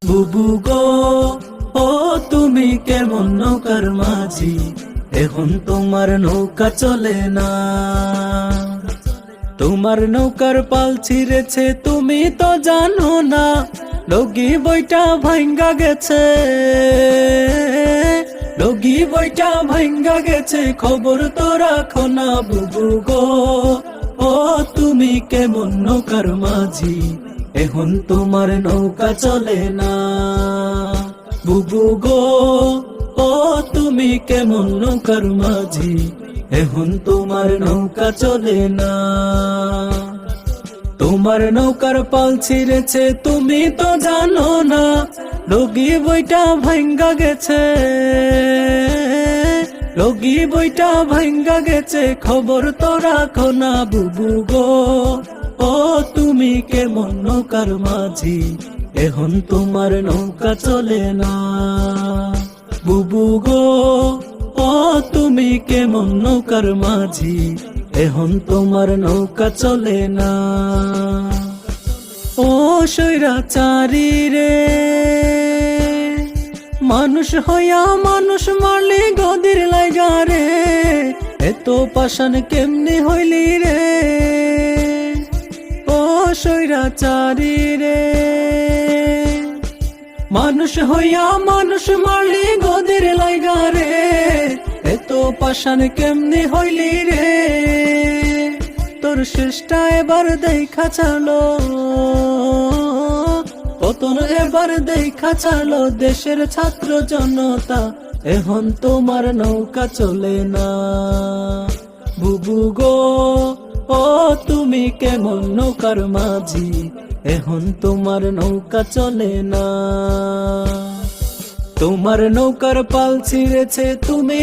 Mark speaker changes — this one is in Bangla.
Speaker 1: বুবু গো, ও তুমি কেমন নৌকার মাঝি, এখন তোমার নৌকা চলে না। তোমার নৌকার পাল ছিঁড়েছে তুমি তো জানো না, লগি বইটা ভাঙ্গা গেছে, লগি বইটা ভাঙ্গা গেছে, খবর তো রাখো না। বুবু গো, ও তুমি কেমন নৌকার মাঝি, এখন তোমার নৌকা চলে না। বুবু গো, ও তুমি কেমন নৌকার মাঝি, এখন তোমার নৌকা চলে না। তোমার নৌকার পাল ছিঁড়েছে তুমি তো জানো না, লগি বইটা ভাঙ্গা গেছে, লগি বইটা ভাঙ্গা গেছে, খবর তো রাখো না। বুবু গো, ও তুমি কেমন নৌকার মাঝি, এখন তোমার নৌকা চলে না। বুবু গো, ও তুমি কেমন নৌকার মাঝি, এখন তোমার নৌকা চলে না। ও স্বৈরাচারী রে, মানুষ হইয়া মানুষ মারলি গদির লাইগা রে, এত পাষাণ কেমনে হইলি রে। ও স্বৈরাচারী রে, মানুষ হইয়া মানুষ মারলি গদির লাইগা রে, এত পাষাণ কেমনে হইলি রে। তোর শেষটা এবার দেখা চালো, পতন এবার দেখা চালো, দেশের ছাত্র জনতা, এখন তোমার নৌকা চলে না। বুবু গো, ও তুমি কেমন নৌকার মাঝি, এখন তোমার নৌকা চলে না। তোমার নৌকার পাল ছিঁড়েছে তুমি